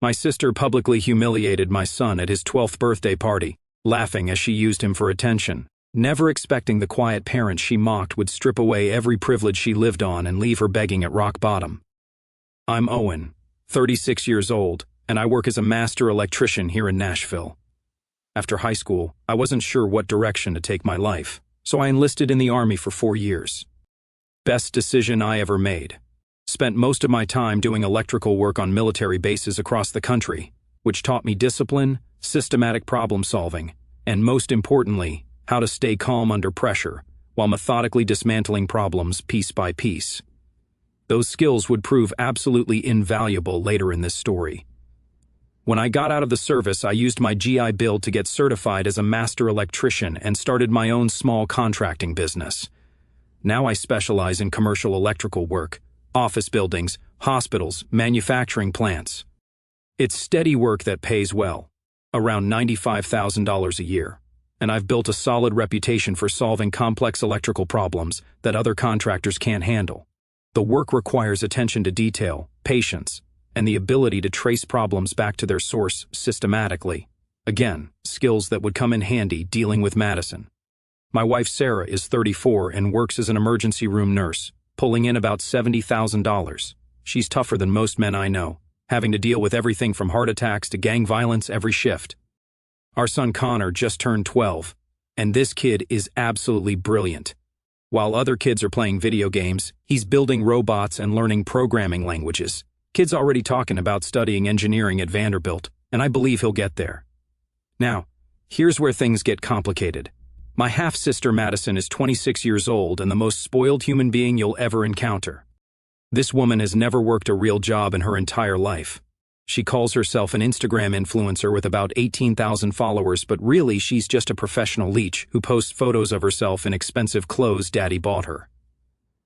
My sister publicly humiliated my son at his 12th birthday party, laughing as she used him for attention, never expecting the quiet parent she mocked would strip away every privilege she lived on and leave her begging at rock bottom. I'm Owen, 36 years old, and I work as a master electrician here in Nashville. After high school, I wasn't sure what direction to take my life, so I enlisted in the Army for 4 years. Best decision I ever made. Spent most of my time doing electrical work on military bases across the country, which taught me discipline, systematic problem solving, and most importantly, how to stay calm under pressure while methodically dismantling problems piece by piece. Those skills would prove absolutely invaluable later in this story. When I got out of the service, I used my GI Bill to get certified as a master electrician and started my own small contracting business. Now I specialize in commercial electrical work, office buildings, hospitals, manufacturing plants. It's steady work that pays well, around $95,000 a year, and I've built a solid reputation for solving complex electrical problems that other contractors can't handle. The work requires attention to detail, patience, and the ability to trace problems back to their source systematically. Again, skills that would come in handy dealing with Madison. My wife Sarah is 34 and works as an emergency room nurse, pulling in about $70,000. She's tougher than most men I know, having to deal with everything from heart attacks to gang violence every shift. Our son Connor just turned 12, and this kid is absolutely brilliant. While other kids are playing video games, he's building robots and learning programming languages. Kid's already talking about studying engineering at Vanderbilt, and I believe he'll get there. Now, here's where things get complicated. My half-sister Madison is 26 years old and the most spoiled human being you'll ever encounter. This woman has never worked a real job in her entire life. She calls herself an Instagram influencer with about 18,000 followers, but really she's just a professional leech who posts photos of herself in expensive clothes Daddy bought her.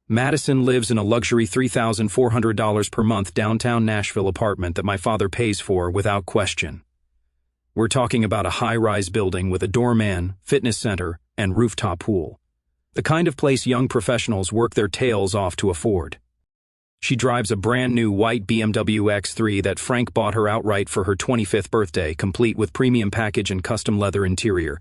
Madison lives in a luxury $3,400 per month downtown Nashville apartment that my father pays for without question. We're talking about a high-rise building with a doorman, fitness center, and rooftop pool. The kind of place young professionals work their tails off to afford. She drives a brand new white BMW X3 that Frank bought her outright for her 25th birthday, complete with premium package and custom leather interior.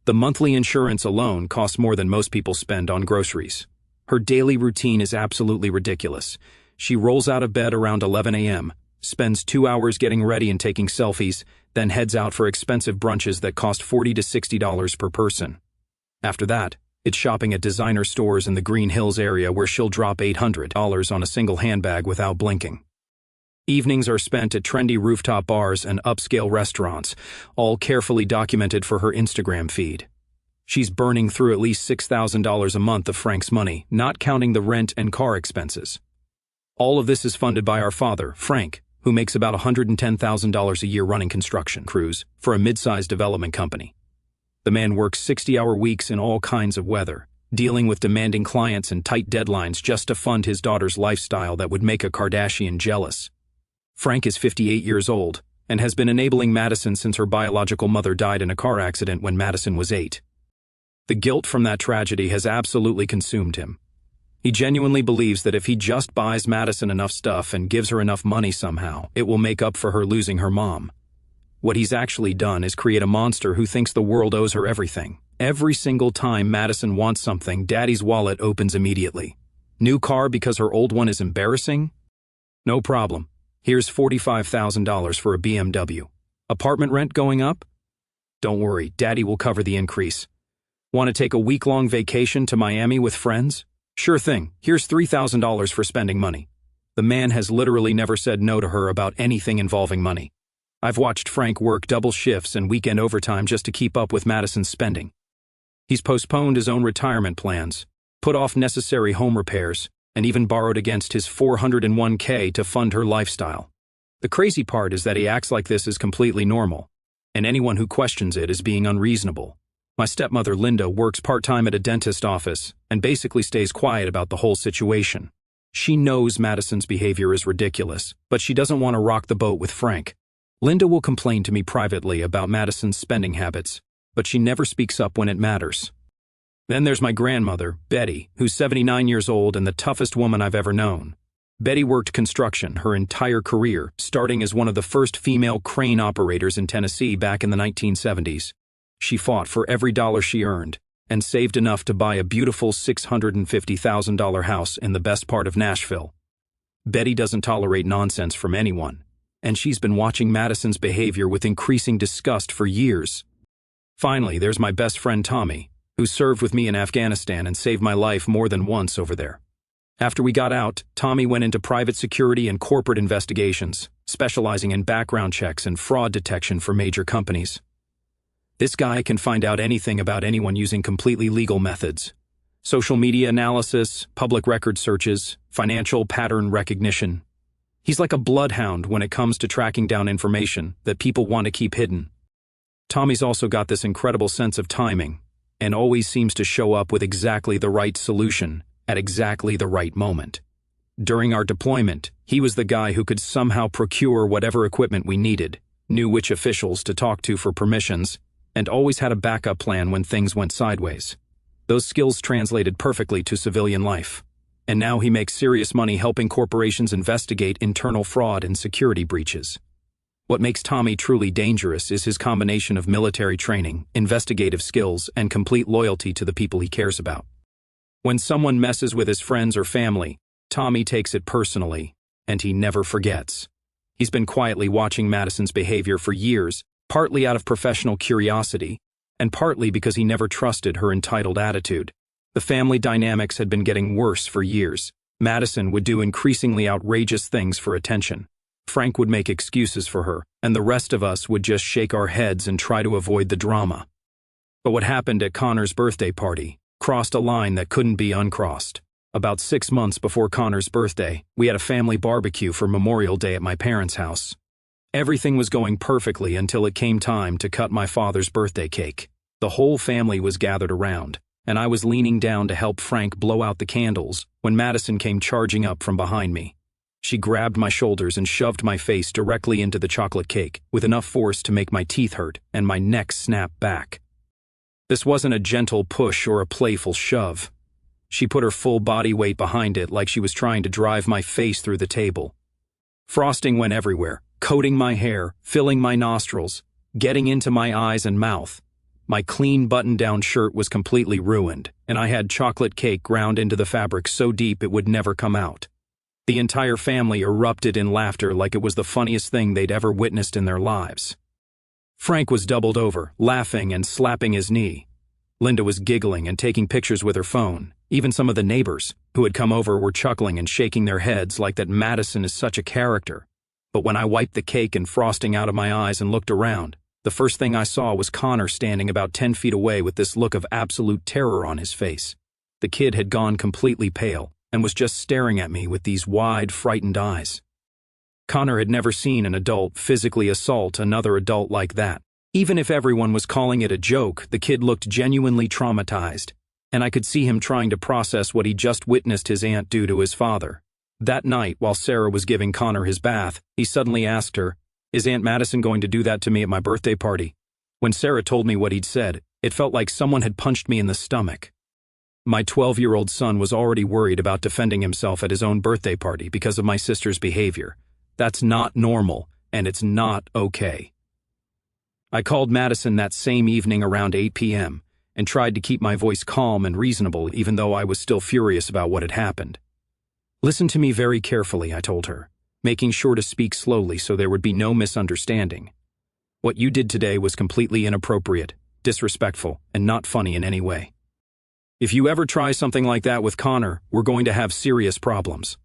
The monthly insurance alone costs more than most people spend on groceries. Her daily routine is absolutely ridiculous. She rolls out of bed around 11 a.m., spends 2 hours getting ready and taking selfies, then heads out for expensive brunches that cost $40 to $60 per person. After that, it's shopping at designer stores in the Green Hills area where she'll drop $800 on a single handbag without blinking. Evenings are spent at trendy rooftop bars and upscale restaurants, all carefully documented for her Instagram feed. She's burning through at least $6,000 a month of Frank's money, not counting the rent and car expenses. All of this is funded by our father, Frank, who makes about $110,000 a year running construction crews for a mid-sized development company. The man works 60-hour weeks in all kinds of weather, dealing with demanding clients and tight deadlines just to fund his daughter's lifestyle that would make a Kardashian jealous. Frank is 58 years old and has been enabling Madison since her biological mother died in a car accident when Madison was 8. The guilt from that tragedy has absolutely consumed him. He genuinely believes that if he just buys Madison enough stuff and gives her enough money somehow, it will make up for her losing her mom. What he's actually done is create a monster who thinks the world owes her everything. Every single time Madison wants something, Daddy's wallet opens immediately. New car because her old one is embarrassing? No problem. Here's $45,000 for a BMW. Apartment rent going up? Don't worry, Daddy will cover the increase. Want to take a week-long vacation to Miami with friends? Sure thing, here's $3,000 for spending money. The man has literally never said no to her about anything involving money. I've watched Frank work double shifts and weekend overtime just to keep up with Madison's spending. He's postponed his own retirement plans, put off necessary home repairs, and even borrowed against his 401k to fund her lifestyle. The crazy part is that he acts like this is completely normal, and anyone who questions it is being unreasonable. My stepmother Linda works part-time at a dentist office and basically stays quiet about the whole situation. She knows Madison's behavior is ridiculous, but she doesn't want to rock the boat with Frank. Linda will complain to me privately about Madison's spending habits, but she never speaks up when it matters. Then there's my grandmother, Betty, who's 79 years old and the toughest woman I've ever known. Betty worked construction her entire career, starting as one of the first female crane operators in Tennessee back in the 1970s. She fought for every dollar she earned and saved enough to buy a beautiful $650,000 house in the best part of Nashville. Betty doesn't tolerate nonsense from anyone, and she's been watching Madison's behavior with increasing disgust for years. Finally, there's my best friend Tommy, who served with me in Afghanistan and saved my life more than once over there. After we got out, Tommy went into private security and corporate investigations, specializing in background checks and fraud detection for major companies. This guy can find out anything about anyone using completely legal methods: social media analysis, public record searches, financial pattern recognition. He's like a bloodhound when it comes to tracking down information that people want to keep hidden. Tommy's also got this incredible sense of timing and always seems to show up with exactly the right solution at exactly the right moment. During our deployment, he was the guy who could somehow procure whatever equipment we needed, knew which officials to talk to for permissions, and always had a backup plan when things went sideways. Those skills translated perfectly to civilian life, and now he makes serious money helping corporations investigate internal fraud and security breaches. What makes Tommy truly dangerous is his combination of military training, investigative skills, and complete loyalty to the people he cares about. When someone messes with his friends or family, Tommy takes it personally, and he never forgets. He's been quietly watching Madison's behavior for years, partly out of professional curiosity, and partly because he never trusted her entitled attitude. The family dynamics had been getting worse for years. Madison would do increasingly outrageous things for attention. Frank would make excuses for her, and the rest of us would just shake our heads and try to avoid the drama. But what happened at Connor's birthday party crossed a line that couldn't be uncrossed. About 6 months before Connor's birthday, we had a family barbecue for Memorial Day at my parents' house. Everything was going perfectly until it came time to cut my father's birthday cake. The whole family was gathered around, and I was leaning down to help Frank blow out the candles when Madison came charging up from behind me. She grabbed my shoulders and shoved my face directly into the chocolate cake with enough force to make my teeth hurt and my neck snap back. This wasn't a gentle push or a playful shove. She put her full body weight behind it like she was trying to drive my face through the table. Frosting went everywhere, coating my hair, filling my nostrils, getting into my eyes and mouth. My clean button-down shirt was completely ruined, and I had chocolate cake ground into the fabric so deep it would never come out. The entire family erupted in laughter like it was the funniest thing they'd ever witnessed in their lives. Frank was doubled over, laughing and slapping his knee. Linda was giggling and taking pictures with her phone. Even some of the neighbors who had come over were chuckling and shaking their heads like that Madison is such a character. But when I wiped the cake and frosting out of my eyes and looked around, the first thing I saw was Connor standing about 10 feet away with this look of absolute terror on his face. The kid had gone completely pale and was just staring at me with these wide, frightened eyes. Connor had never seen an adult physically assault another adult like that. Even if everyone was calling it a joke, the kid looked genuinely traumatized, and I could see him trying to process what he just witnessed his aunt do to his father. That night, while Sarah was giving Connor his bath, he suddenly asked her, "Is Aunt Madison going to do that to me at my birthday party?" When Sarah told me what he'd said, it felt like someone had punched me in the stomach. My 12-year-old son was already worried about defending himself at his own birthday party because of my sister's behavior. That's not normal, and it's not okay. I called Madison that same evening around 8 p.m. and tried to keep my voice calm and reasonable even though I was still furious about what had happened. "Listen to me very carefully," I told her, making sure to speak slowly so there would be no misunderstanding. "What you did today was completely inappropriate, disrespectful, and not funny in any way. If you ever try something like that with Connor, we're going to have serious problems."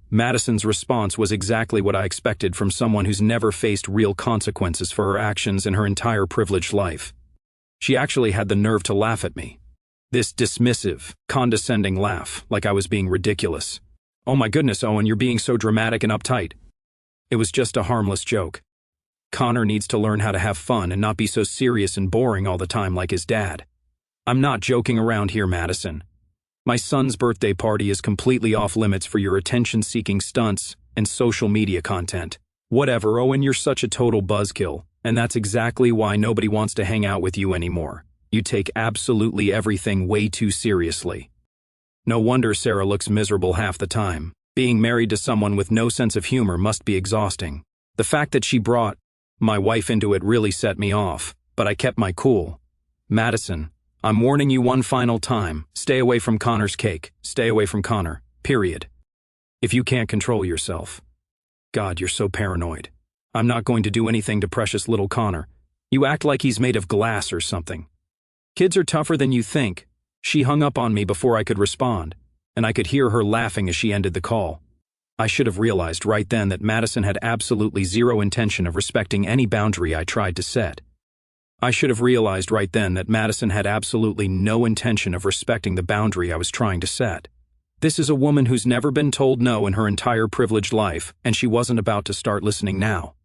Madison's response was exactly what I expected from someone who's never faced real consequences for her actions in her entire privileged life. She actually had the nerve to laugh at me. This dismissive, condescending laugh, like I was being ridiculous. "Oh my goodness, Owen, you're being so dramatic and uptight." It was just a harmless joke. Connor needs to learn how to have fun and not be so serious and boring all the time like his dad. I'm not joking around here, Madison. My son's birthday party is completely off limits for your attention-seeking stunts and social media content. Whatever, Owen, you're such a total buzzkill, and that's exactly why nobody wants to hang out with you anymore. You take absolutely everything way too seriously. No wonder Sarah looks miserable half the time. Being married to someone with no sense of humor must be exhausting. The fact that she brought my wife into it really set me off, but I kept my cool. Madison, I'm warning you one final time. Stay away from Connor's cake. Stay away from Connor. Period. If you can't control yourself. God, you're so paranoid. I'm not going to do anything to precious little Connor. You act like he's made of glass or something. Kids are tougher than you think. She hung up on me before I could respond, and I could hear her laughing as she ended the call. I should have realized right then that Madison had absolutely zero intention of respecting any boundary I tried to set. I should have realized right then that Madison had absolutely no intention of respecting the boundary I was trying to set. This is a woman who's never been told no in her entire privileged life, and she wasn't about to start listening now.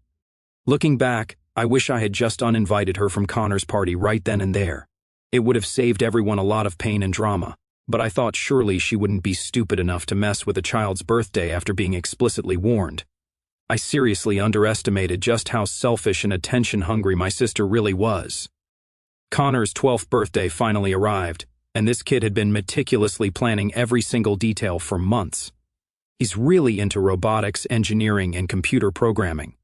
Looking back, I wish I had just uninvited her from Connor's party right then and there. It would have saved everyone a lot of pain and drama, but I thought surely she wouldn't be stupid enough to mess with a child's birthday after being explicitly warned. I seriously underestimated just how selfish and attention-hungry my sister really was. Connor's 12th birthday finally arrived, and this kid had been meticulously planning every single detail for months. He's really into robotics, engineering, and computer programming.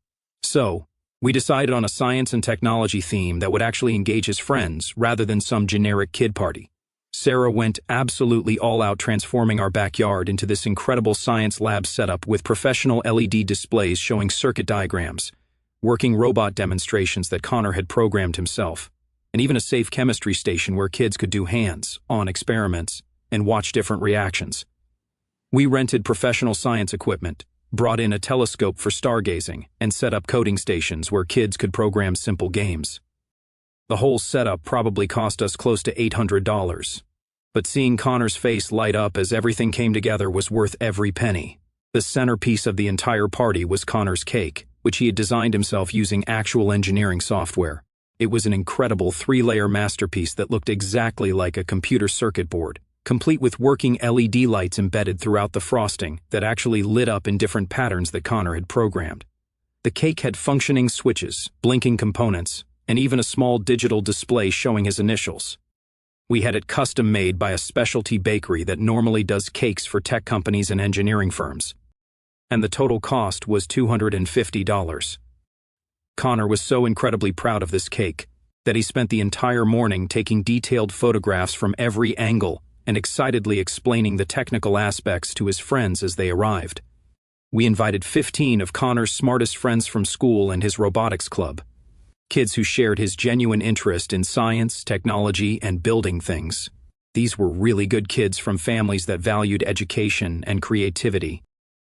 So, we decided on a science and technology theme that would actually engage his friends rather than some generic kid party. Sarah went absolutely all out, transforming our backyard into this incredible science lab setup with professional LED displays showing circuit diagrams, working robot demonstrations that Connor had programmed himself, and even a safe chemistry station where kids could do hands-on experiments and watch different reactions. We rented professional science equipment, brought in a telescope for stargazing, and set up coding stations where kids could program simple games. The whole setup probably cost us close to $800. But seeing Connor's face light up as everything came together was worth every penny. The centerpiece of the entire party was Connor's cake, which he had designed himself using actual engineering software. It was an incredible 3-layer masterpiece that looked exactly like a computer circuit board, complete with working LED lights embedded throughout the frosting that actually lit up in different patterns that Connor had programmed. The cake had functioning switches, blinking components, and even a small digital display showing his initials. We had it custom made by a specialty bakery that normally does cakes for tech companies and engineering firms. And the total cost was $250. Connor was so incredibly proud of this cake that he spent the entire morning taking detailed photographs from every angle and excitedly explaining the technical aspects to his friends as they arrived. We invited 15 of Connor's smartest friends from school and his robotics club. Kids who shared his genuine interest in science, technology, and building things. These were really good kids from families that valued education and creativity.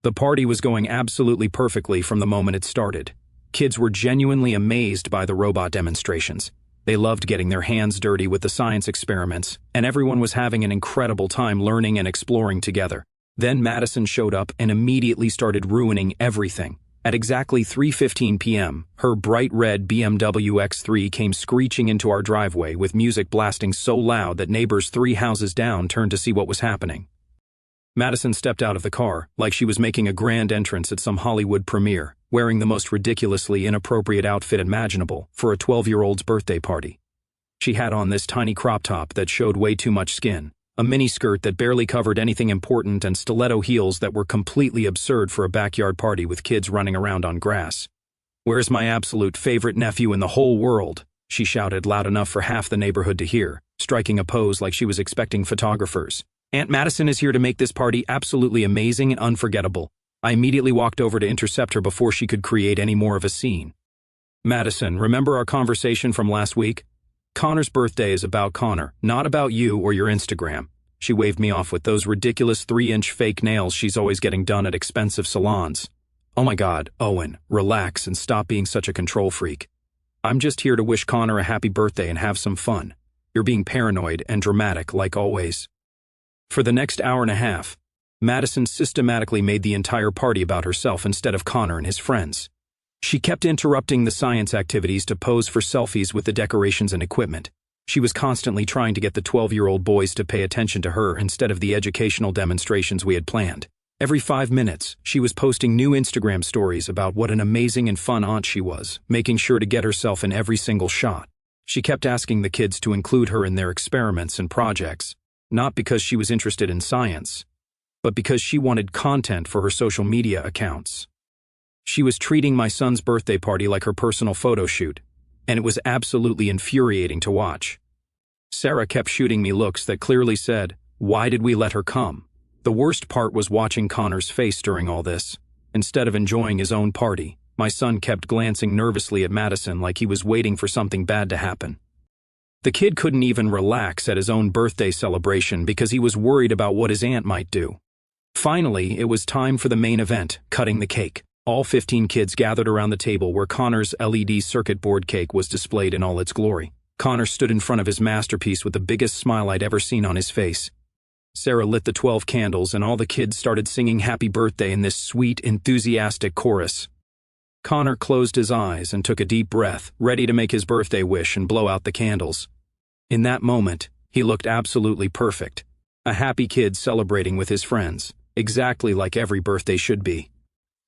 The party was going absolutely perfectly from the moment it started. Kids were genuinely amazed by the robot demonstrations. They loved getting their hands dirty with the science experiments, and everyone was having an incredible time learning and exploring together. Then Madison showed up and immediately started ruining everything. At exactly 3:15 p.m., her bright red BMW X3 came screeching into our driveway with music blasting so loud that neighbors 3 houses down turned to see what was happening. Madison stepped out of the car like she was making a grand entrance at some Hollywood premiere, wearing the most ridiculously inappropriate outfit imaginable for a 12-year-old's birthday party. She had on this tiny crop top that showed way too much skin, a miniskirt that barely covered anything important, and stiletto heels that were completely absurd for a backyard party with kids running around on grass. "Where's my absolute favorite nephew in the whole world?" she shouted loud enough for half the neighborhood to hear, striking a pose like she was expecting photographers. "Aunt Madison is here to make this party absolutely amazing and unforgettable." I immediately walked over to intercept her before she could create any more of a scene. "Madison, remember our conversation from last week? Connor's birthday is about Connor, not about you or your Instagram." She waved me off with those ridiculous 3-inch fake nails she's always getting done at expensive salons. "Oh my God, Owen, relax and stop being such a control freak. I'm just here to wish Connor a happy birthday and have some fun. You're being paranoid and dramatic like always." For the next hour and a half, Madison systematically made the entire party about herself instead of Connor and his friends. She kept interrupting the science activities to pose for selfies with the decorations and equipment. She was constantly trying to get the 12-year-old boys to pay attention to her instead of the educational demonstrations we had planned. Every 5 minutes, she was posting new Instagram stories about what an amazing and fun aunt she was, making sure to get herself in every single shot. She kept asking the kids to include her in their experiments and projects, not because she was interested in science, but because she wanted content for her social media accounts. She was treating my son's birthday party like her personal photo shoot, and it was absolutely infuriating to watch. Sarah kept shooting me looks that clearly said, "Why did we let her come?" The worst part was watching Connor's face during all this. Instead of enjoying his own party, my son kept glancing nervously at Madison like he was waiting for something bad to happen. The kid couldn't even relax at his own birthday celebration because he was worried about what his aunt might do. Finally, it was time for the main event, cutting the cake. All 15 kids gathered around the table where Connor's LED circuit board cake was displayed in all its glory. Connor stood in front of his masterpiece with the biggest smile I'd ever seen on his face. Sarah lit the 12 candles and all the kids started singing happy birthday in this sweet, enthusiastic chorus. Connor closed his eyes and took a deep breath, ready to make his birthday wish and blow out the candles. In that moment, he looked absolutely perfect. A happy kid celebrating with his friends, exactly like every birthday should be.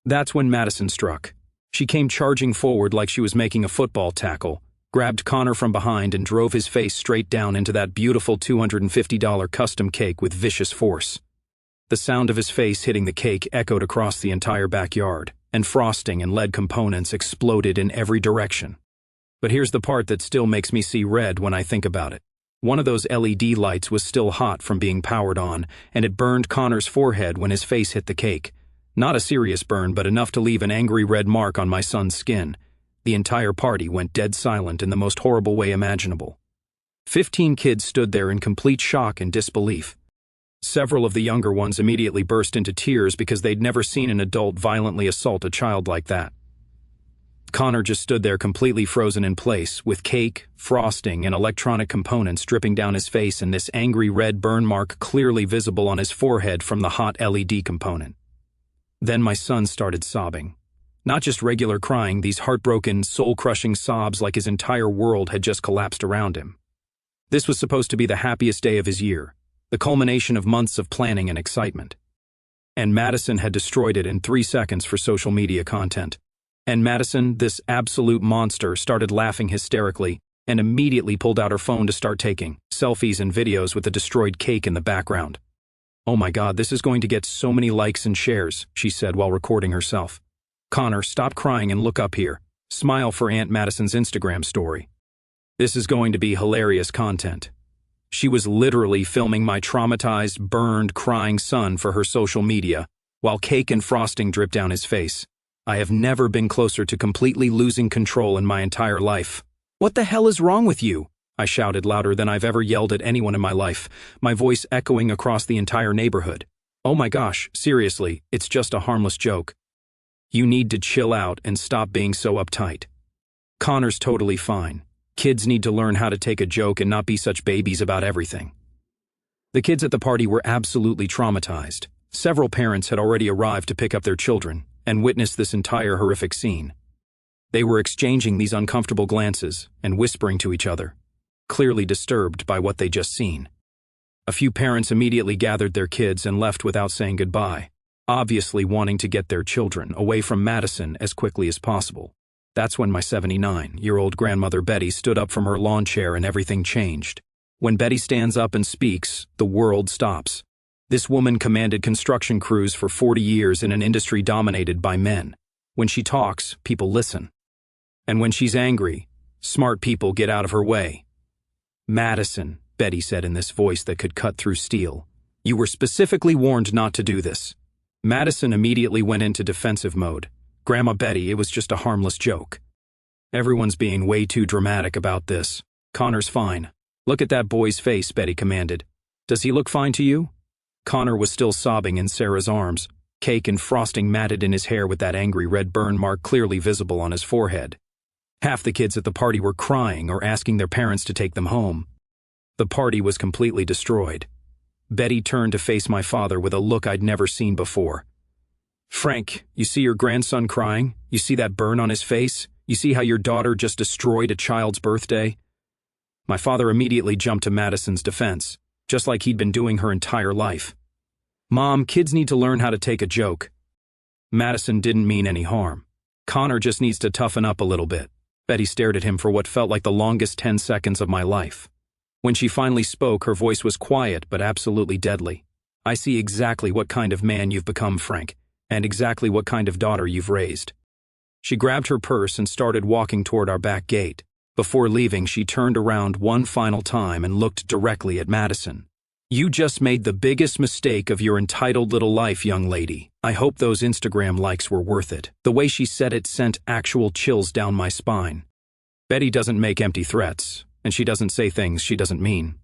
That's when Madison struck. She came charging forward like she was making a football tackle, grabbed Connor from behind and drove his face straight down into that beautiful $250 custom cake with vicious force. The sound of his face hitting the cake echoed across the entire backyard, and frosting and lead components exploded in every direction. But here's the part that still makes me see red when I think about it. One of those LED lights was still hot from being powered on, and it burned Connor's forehead when his face hit the cake. Not a serious burn, but enough to leave an angry red mark on my son's skin. The entire party went dead silent in the most horrible way imaginable. 15 kids stood there in complete shock and disbelief. Several of the younger ones immediately burst into tears because they'd never seen an adult violently assault a child like that. Connor just stood there completely frozen in place, with cake, frosting, and electronic components dripping down his face and this angry red burn mark clearly visible on his forehead from the hot LED component. Then my son started sobbing. Not just regular crying, these heartbroken, soul-crushing sobs like his entire world had just collapsed around him. This was supposed to be the happiest day of his year, the culmination of months of planning and excitement. And Madison had destroyed it in 3 seconds for social media content. And Madison, this absolute monster, started laughing hysterically and immediately pulled out her phone to start taking selfies and videos with the destroyed cake in the background. "Oh my God, this is going to get so many likes and shares," she said while recording herself. "Connor, stop crying and look up here. Smile for Aunt Madison's Instagram story. This is going to be hilarious content." She was literally filming my traumatized, burned, crying son for her social media, while cake and frosting dripped down his face. I have never been closer to completely losing control in my entire life. "What the hell is wrong with you?" I shouted louder than I've ever yelled at anyone in my life, my voice echoing across the entire neighborhood. "Oh my gosh, seriously, it's just a harmless joke. You need to chill out and stop being so uptight. Connor's totally fine. Kids need to learn how to take a joke and not be such babies about everything." The kids at the party were absolutely traumatized. Several parents had already arrived to pick up their children and witnessed this entire horrific scene. They were exchanging these uncomfortable glances and whispering to each other, clearly disturbed by what they'd just seen. A few parents immediately gathered their kids and left without saying goodbye, obviously wanting to get their children away from Madison as quickly as possible. That's when my 79-year-old grandmother Betty stood up from her lawn chair and everything changed. When Betty stands up and speaks, the world stops. This woman commanded construction crews for 40 years in an industry dominated by men. When she talks, people listen. And when she's angry, smart people get out of her way. "Madison," Betty said in this voice that could cut through steel, "you were specifically warned not to do this." Madison immediately went into defensive mode. "Grandma Betty, it was just a harmless joke. Everyone's being way too dramatic about this. Connor's fine. Look at that boy's face," Betty commanded. "Does he look fine to you?" Connor was still sobbing in Sarah's arms, cake and frosting matted in his hair with that angry red burn mark clearly visible on his forehead. Half the kids at the party were crying or asking their parents to take them home. The party was completely destroyed. Betty turned to face my father with a look I'd never seen before. "Frank, you see your grandson crying? You see that burn on his face? You see how your daughter just destroyed a child's birthday?" My father immediately jumped to Madison's defense, just like he'd been doing her entire life. "Mom, kids need to learn how to take a joke. Madison didn't mean any harm. Connor just needs to toughen up a little bit." Betty stared at him for what felt like the longest 10 seconds of my life. When she finally spoke, her voice was quiet but absolutely deadly. I see exactly what kind of man you've become, Frank, and exactly what kind of daughter you've raised." She grabbed her purse and started walking toward our back gate. Before leaving, she turned around one final time and looked directly at Madison. "You just made the biggest mistake of your entitled little life, young lady. I hope those Instagram likes were worth it." The way she said it sent actual chills down my spine. Betty doesn't make empty threats, and she doesn't say things she doesn't mean.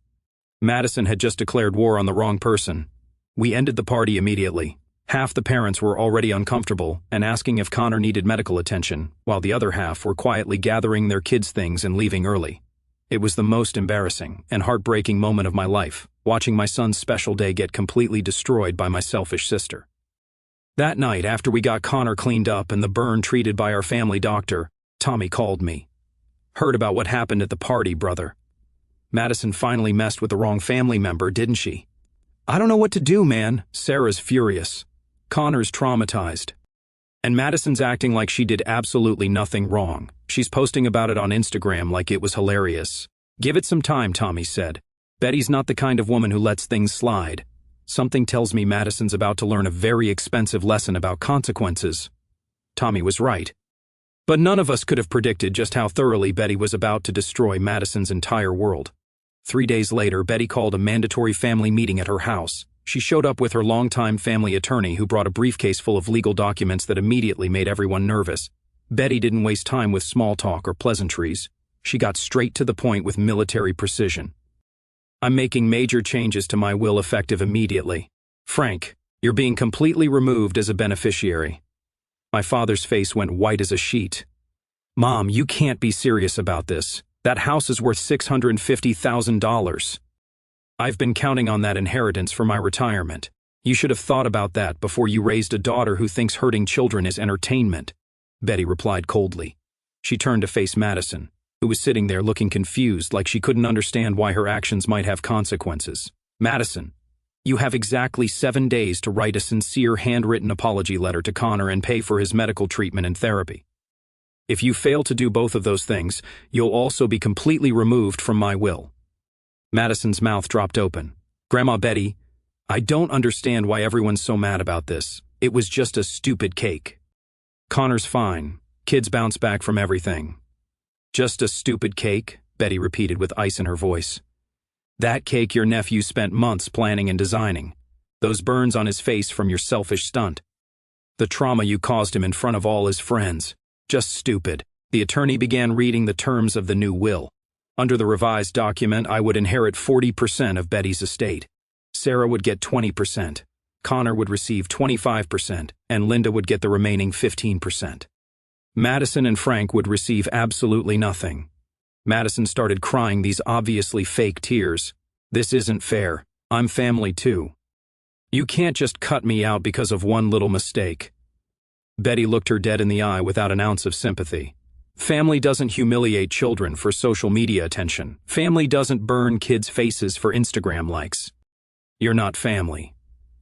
Madison had just declared war on the wrong person. We ended the party immediately. Half the parents were already uncomfortable and asking if Connor needed medical attention, while the other half were quietly gathering their kids' things and leaving early. It was the most embarrassing and heartbreaking moment of my life, watching my son's special day get completely destroyed by my selfish sister. That night, after we got Connor cleaned up and the burn treated by our family doctor, Tommy called me. "Heard about what happened at the party, brother. Madison finally messed with the wrong family member, didn't she?" "I don't know what to do, man." Sarah's furious. Connor's traumatized. And Madison's acting like she did absolutely nothing wrong. She's posting about it on Instagram like it was hilarious. "Give it some time," Tommy said. "Betty's not the kind of woman who lets things slide. Something tells me Madison's about to learn a very expensive lesson about consequences." Tommy was right. But none of us could have predicted just how thoroughly Betty was about to destroy Madison's entire world. 3 days later, Betty called a mandatory family meeting at her house. She showed up with her longtime family attorney who brought a briefcase full of legal documents that immediately made everyone nervous. Betty didn't waste time with small talk or pleasantries. She got straight to the point with military precision. "I'm making major changes to my will effective immediately. Frank, you're being completely removed as a beneficiary." My father's face went white as a sheet. "Mom, you can't be serious about this. That house is worth $650,000. I've been counting on that inheritance for my retirement. You should have thought about that before you raised a daughter who thinks hurting children is entertainment," Betty replied coldly. She turned to face Madison, who was sitting there looking confused, like she couldn't understand why her actions might have consequences. "Madison, you have exactly 7 days to write a sincere handwritten apology letter to Connor and pay for his medical treatment and therapy. If you fail to do both of those things, you'll also be completely removed from my will." Madison's mouth dropped open. "Grandma Betty, I don't understand why everyone's so mad about this. It was just a stupid cake. Connor's fine. Kids bounce back from everything." "Just a stupid cake?" Betty repeated with ice in her voice. "That cake your nephew spent months planning and designing. Those burns on his face from your selfish stunt. The trauma you caused him in front of all his friends. Just stupid." The attorney began reading the terms of the new will. Under the revised document, I would inherit 40% of Betty's estate. Sarah would get 20%, Connor would receive 25%, and Linda would get the remaining 15%. Madison and Frank would receive absolutely nothing. Madison started crying these obviously fake tears. "This isn't fair. I'm family too. You can't just cut me out because of one little mistake." Betty looked her dead in the eye without an ounce of sympathy. "Family doesn't humiliate children for social media attention. Family doesn't burn kids' faces for Instagram likes. You're not family.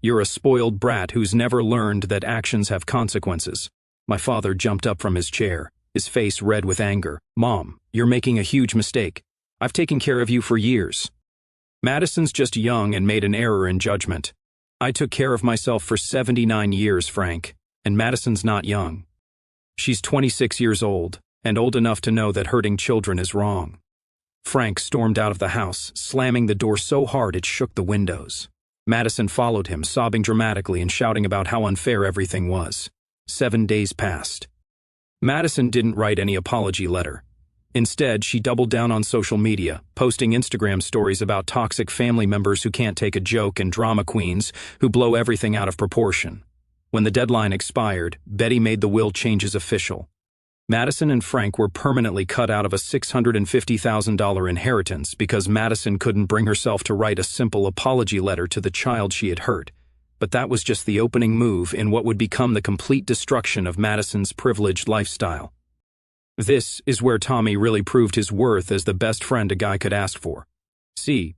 You're a spoiled brat who's never learned that actions have consequences." My father jumped up from his chair, his face red with anger. "Mom, you're making a huge mistake. I've taken care of you for years. Madison's just young and made an error in judgment. I took care of myself for 79 years, Frank, and Madison's not young. She's 26 years old, and old enough to know that hurting children is wrong." Frank stormed out of the house, slamming the door so hard it shook the windows. Madison followed him, sobbing dramatically and shouting about how unfair everything was. 7 days passed. Madison didn't write any apology letter. Instead, she doubled down on social media, posting Instagram stories about toxic family members who can't take a joke and drama queens who blow everything out of proportion. When the deadline expired, Betty made the will changes official. Madison and Frank were permanently cut out of a $650,000 inheritance because Madison couldn't bring herself to write a simple apology letter to the child she had hurt. But that was just the opening move in what would become the complete destruction of Madison's privileged lifestyle. This is where Tommy really proved his worth as the best friend a guy could ask for. See,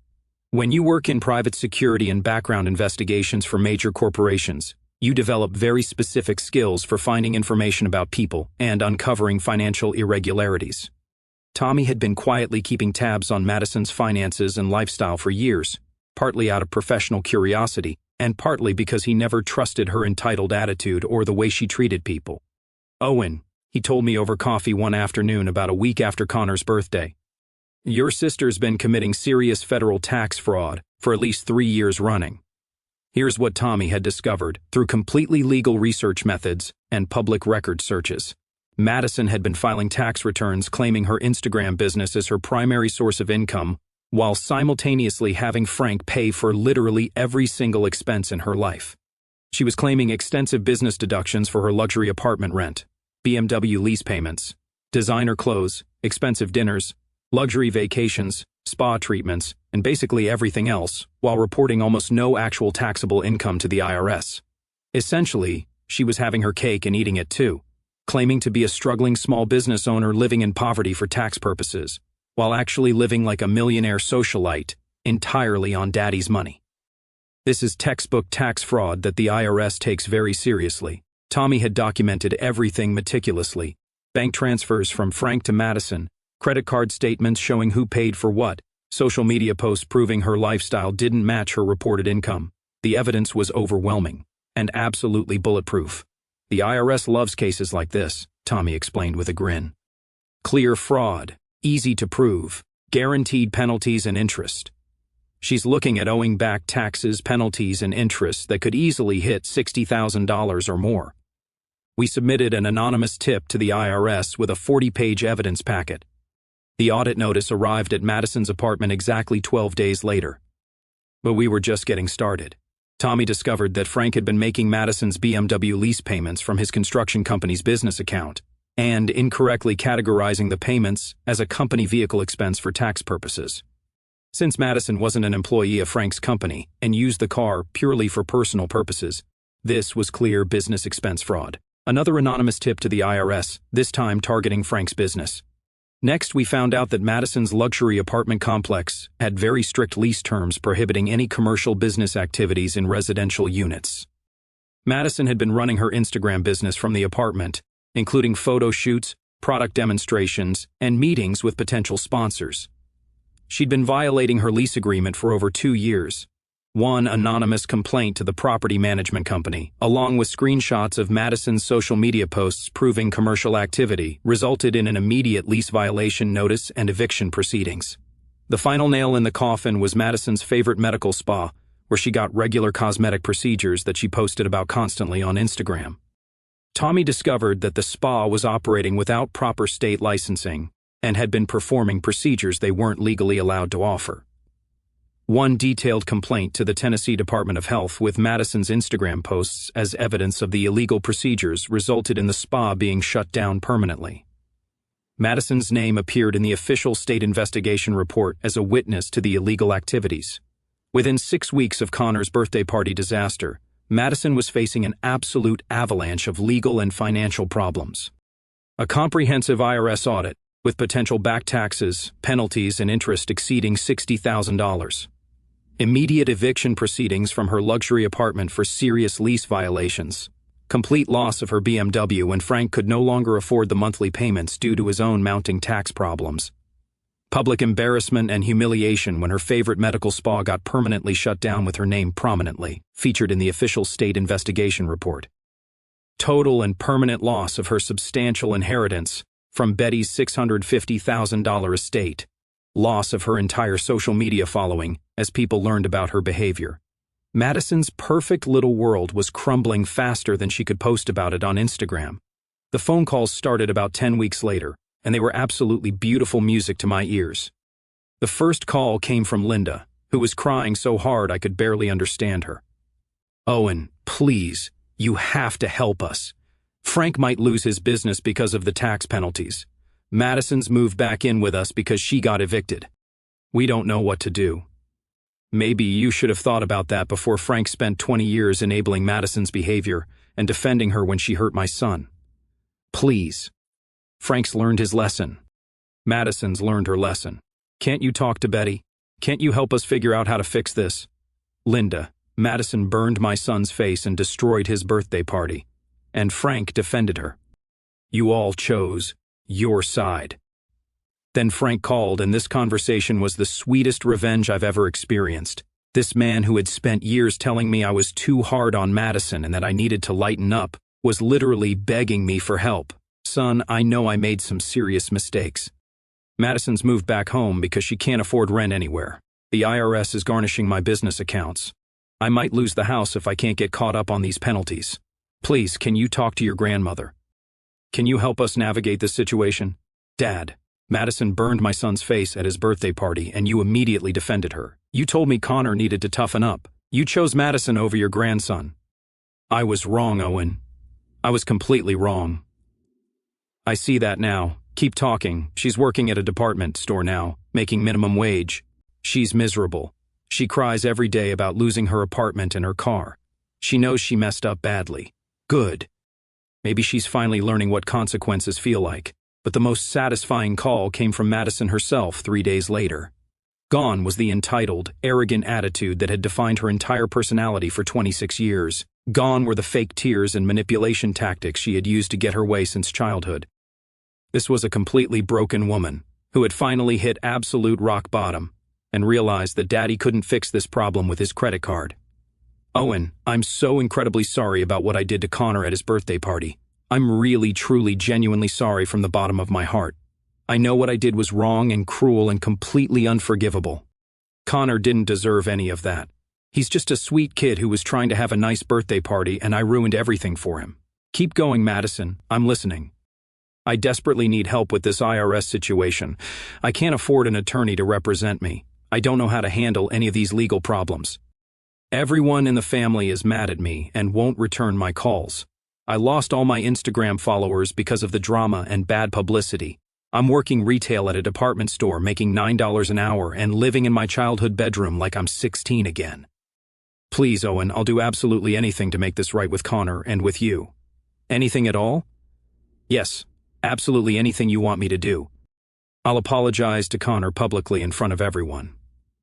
when you work in private security and background investigations for major corporations, you develop very specific skills for finding information about people and uncovering financial irregularities. Tommy had been quietly keeping tabs on Madison's finances and lifestyle for years, partly out of professional curiosity and partly because he never trusted her entitled attitude or the way she treated people. "Owen," he told me over coffee one afternoon about a week after Connor's birthday, "your sister's been committing serious federal tax fraud for at least 3 years running." Here's what Tommy had discovered through completely legal research methods and public record searches. Madison had been filing tax returns claiming her Instagram business as her primary source of income, while simultaneously having Frank pay for literally every single expense in her life. She was claiming extensive business deductions for her luxury apartment rent, BMW lease payments, designer clothes, expensive dinners, luxury vacations, spa treatments, and basically everything else, while reporting almost no actual taxable income to the IRS. Essentially, she was having her cake and eating it too, claiming to be a struggling small business owner living in poverty for tax purposes, while actually living like a millionaire socialite, entirely on daddy's money. This is textbook tax fraud that the IRS takes very seriously. Tommy had documented everything meticulously: bank transfers from Frank to Madison, credit card statements showing who paid for what, social media posts proving her lifestyle didn't match her reported income. The evidence was overwhelming and absolutely bulletproof. "The IRS loves cases like this," Tommy explained with a grin. "Clear fraud, easy to prove, guaranteed penalties and interest. She's looking at owing back taxes, penalties, and interest that could easily hit $60,000 or more." We submitted an anonymous tip to the IRS with a 40-page evidence packet. The audit notice arrived at Madison's apartment exactly 12 days later. But we were just getting started. Tommy discovered that Frank had been making Madison's BMW lease payments from his construction company's business account and incorrectly categorizing the payments as a company vehicle expense for tax purposes. Since Madison wasn't an employee of Frank's company and used the car purely for personal purposes, this was clear business expense fraud. Another anonymous tip to the IRS, this time targeting Frank's business. Next, we found out that Madison's luxury apartment complex had very strict lease terms prohibiting any commercial business activities in residential units. Madison had been running her Instagram business from the apartment, including photo shoots, product demonstrations, and meetings with potential sponsors. She'd been violating her lease agreement for over 2 years. One anonymous complaint to the property management company, along with screenshots of Madison's social media posts proving commercial activity, resulted in an immediate lease violation notice and eviction proceedings. The final nail in the coffin was Madison's favorite medical spa, where she got regular cosmetic procedures that she posted about constantly on Instagram. Tommy discovered that the spa was operating without proper state licensing and had been performing procedures they weren't legally allowed to offer. One detailed complaint to the Tennessee Department of Health with Madison's Instagram posts as evidence of the illegal procedures resulted in the spa being shut down permanently. Madison's name appeared in the official state investigation report as a witness to the illegal activities. Within 6 weeks of Connor's birthday party disaster, Madison was facing an absolute avalanche of legal and financial problems. A comprehensive IRS audit, with potential back taxes, penalties, and interest exceeding $60,000. Immediate eviction proceedings from her luxury apartment for serious lease violations. Complete loss of her BMW when Frank could no longer afford the monthly payments due to his own mounting tax problems. Public embarrassment and humiliation when her favorite medical spa got permanently shut down with her name prominently featured in the official state investigation report. Total and permanent loss of her substantial inheritance from Betty's $650,000 estate. Loss of her entire social media following as people learned about her behavior. Madison's perfect little world was crumbling faster than she could post about it on Instagram. The phone calls started about 10 weeks later, and they were absolutely beautiful music to my ears. The first call came from Linda, who was crying so hard I could barely understand her. "Owen, please, you have to help us. Frank might lose his business because of the tax penalties. Madison's moved back in with us because she got evicted. We don't know what to do. Maybe you should have thought about that before Frank spent 20 years enabling Madison's behavior and defending her when she hurt my son. Please. Frank's learned his lesson. Madison's learned her lesson. Can't you talk to Betty? Can't you help us figure out how to fix this? Linda, Madison burned my son's face and destroyed his birthday party. And Frank defended her. You all chose your side." Then Frank called, and this conversation was the sweetest revenge I've ever experienced. This man who had spent years telling me I was too hard on Madison and that I needed to lighten up was literally begging me for help. Son, I know I made some serious mistakes. Madison's moved back home because she can't afford rent anywhere. The IRS is garnishing my business accounts. I might lose the house if I can't get caught up on these penalties. Please, can you talk to your grandmother? Can you help us navigate this situation? Dad, Madison burned my son's face at his birthday party and you immediately defended her. You told me Connor needed to toughen up. You chose Madison over your grandson. I was wrong, Owen. I was completely wrong. I see that now. Keep talking. She's working at a department store now, making minimum wage. She's miserable. She cries every day about losing her apartment and her car. She knows she messed up badly. Good. Maybe she's finally learning what consequences feel like. But the most satisfying call came from Madison herself 3 days later. Gone was the entitled, arrogant attitude that had defined her entire personality for 26 years. Gone were the fake tears and manipulation tactics she had used to get her way since childhood. This was a completely broken woman who had finally hit absolute rock bottom and realized that Daddy couldn't fix this problem with his credit card. Owen, I'm so incredibly sorry about what I did to Connor at his birthday party. I'm really, truly, genuinely sorry from the bottom of my heart. I know what I did was wrong and cruel and completely unforgivable. Connor didn't deserve any of that. He's just a sweet kid who was trying to have a nice birthday party and I ruined everything for him. Keep going, Madison. I'm listening. I desperately need help with this IRS situation. I can't afford an attorney to represent me. I don't know how to handle any of these legal problems. Everyone in the family is mad at me and won't return my calls. I lost all my Instagram followers because of the drama and bad publicity. I'm working retail at a department store making $9 an hour and living in my childhood bedroom like I'm 16 again. Please, Owen, I'll do absolutely anything to make this right with Connor and with you. Anything at all? Yes, absolutely anything you want me to do. I'll apologize to Connor publicly in front of everyone.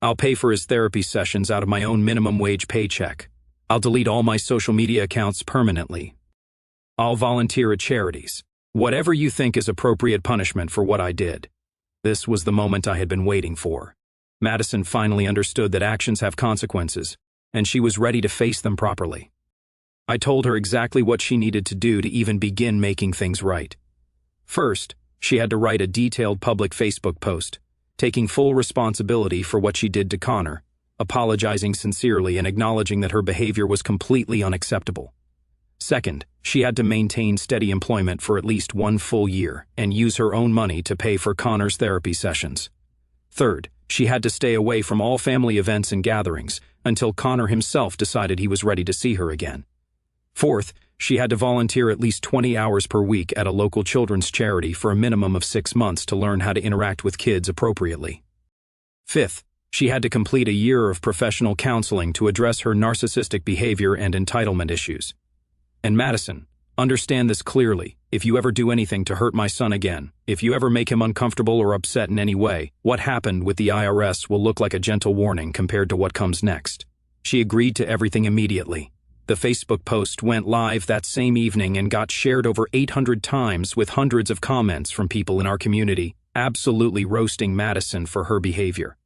I'll pay for his therapy sessions out of my own minimum wage paycheck. I'll delete all my social media accounts permanently. I'll volunteer at charities. Whatever you think is appropriate punishment for what I did. This was the moment I had been waiting for. Madison finally understood that actions have consequences, and she was ready to face them properly. I told her exactly what she needed to do to even begin making things right. First, she had to write a detailed public Facebook post, taking full responsibility for what she did to Connor, apologizing sincerely and acknowledging that her behavior was completely unacceptable. Second, she had to maintain steady employment for at least 1 full year and use her own money to pay for Connor's therapy sessions. Third, she had to stay away from all family events and gatherings until Connor himself decided he was ready to see her again. Fourth, she had to volunteer at least 20 hours per week at a local children's charity for a minimum of 6 months to learn how to interact with kids appropriately. Fifth, she had to complete a year of professional counseling to address her narcissistic behavior and entitlement issues. And Madison, understand this clearly. If you ever do anything to hurt my son again, if you ever make him uncomfortable or upset in any way, what happened with the IRS will look like a gentle warning compared to what comes next. She agreed to everything immediately. The Facebook post went live that same evening and got shared over 800 times with hundreds of comments from people in our community, absolutely roasting Madison for her behavior.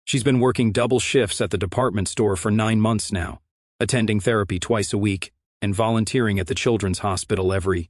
She's been working double shifts at the department store for 9 months now, attending therapy twice a week, and volunteering at the children's hospital every